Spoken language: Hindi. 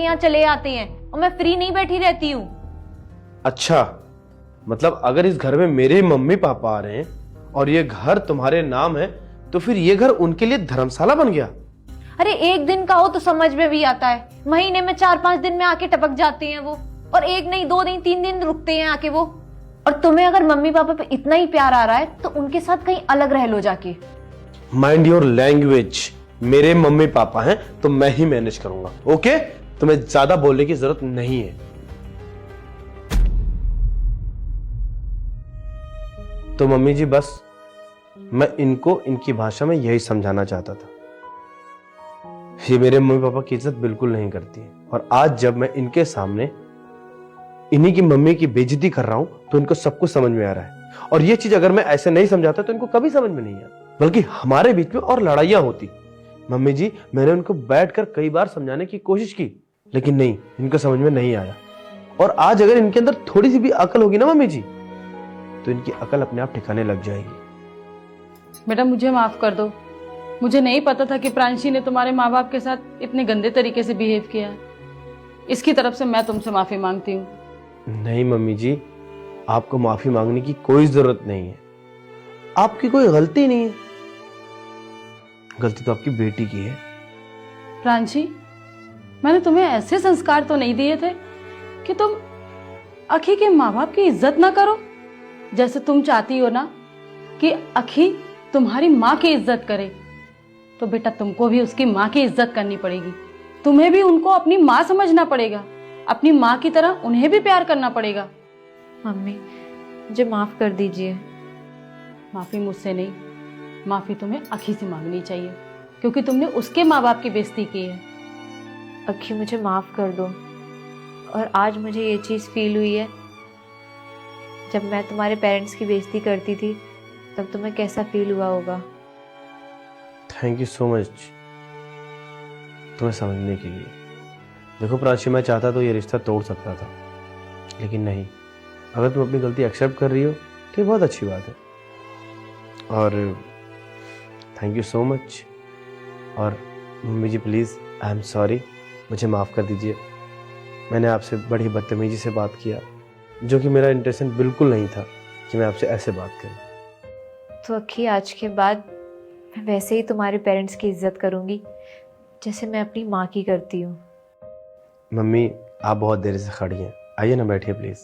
यहाँ चले आते हैं और मैं फ्री नहीं बैठी रहती हूँ। अच्छा, मतलब अगर इस घर में मेरे मम्मी पापा आ रहे हैं और ये घर तुम्हारे नाम है तो फिर ये घर उनके लिए धर्मशाला बन गया? अरे एक दिन का हो तो समझ में भी आता है, महीने में 4-5 दिन में आके टपक जाते हैं वो, और एक नहीं 2 दिन 3 दिन रुकते हैं आके वो। और तुम्हें अगर मम्मी पापा पे इतना ही प्यार आ रहा है तो उनके साथ कहीं अलग रह लो जाके। Mind your language. मेरे मम्मी पापा हैं तो मैं ही मैनेज करूंगा, ओके? तुम्हें ज्यादा बोलने की जरूरत नहीं है। तो मम्मी जी बस मैं इनको इनकी भाषा में यही समझाना चाहता था। ये मेरे मम्मी पापा की इज्जत बिल्कुल नहीं करती है, और आज जब मैं इनके सामने इन्हीं की मम्मी की बेइज्जती कर रहा हूं तो इनको सब कुछ समझ में आ रहा है। और ये चीज अगर मैं ऐसे नहीं समझाता तो इनको कभी समझ में नहीं आता, बल्कि हमारे बीच में और लड़ाइयां होती। मम्मी जी, मैंने उनको बैठकर कई बार समझाने की कोशिश की, लेकिन नहीं, इनको समझ में नहीं आया। और आज अगर इनके अंदर थोड़ी सी भी अकल होगी ना मम्मी जी, तो इनकी अकल अपने आप ठिकाने लग जाएगी। बेटा मुझे माफ कर दो, मुझे नहीं पता था कि प्रांशी ने तुम्हारे माँ बाप के साथ इतने गंदे तरीके से बिहेव किया है। इसकी तरफ से मैं तुमसे माफी मांगती हूँ। नहीं मम्मी जी, आपको माफी मांगने की कोई जरूरत नहीं है। आपकी कोई गलती नहीं है, गलती तो आपकी बेटी की है। प्रांशी, मैंने तुम्हें ऐसे संस्कार तो नहीं दिए थे कि तुम अखी के माँ बाप की इज्जत ना करो। जैसे तुम चाहती हो ना कि अखी तुम्हारी माँ की इज्जत करे, तो बेटा तुमको भी उसकी माँ की इज्जत करनी पड़ेगी। तुम्हें भी उनको अपनी माँ समझना पड़ेगा, अपनी माँ की तरह उन्हें भी प्यार करना पड़ेगा। मम्मी मुझे माफ कर दीजिए। माफी मुझसे नहीं, माफी तुम्हें अखी से मांगनी चाहिए, क्योंकि तुमने उसके माँ बाप की बेइज्जती की है। अखी मुझे माफ कर दो। और आज मुझे ये चीज़ फील हुई है, जब मैं तुम्हारे पेरेंट्स की बेइज्जती करती थी तब तुम्हें कैसा फील हुआ होगा। थैंक यू सो मच तुम्हें समझने के लिए। देखो प्राची, मैं चाहता तो ये रिश्ता तोड़ सकता था, लेकिन नहीं। अगर तुम अपनी गलती एक्सेप्ट कर रही हो तो ये बहुत अच्छी बात है। और थैंक यू सो मच। और mummy ji please, I am sorry, मुझे माफ़ कर दीजिए। मैंने आपसे बड़ी बदतमीजी से बात किया, जो कि मेरा इंटेंशन बिल्कुल नहीं था कि मैं आपसे ऐसे बात करूं। तो अखी, आज के बाद मैं वैसे ही तुम्हारे पेरेंट्स की इज्जत करूंगी जैसे मैं अपनी माँ की करती हूँ। मम्मी, आप बहुत देर से खड़ी हैं, आइए ना बैठिए प्लीज़।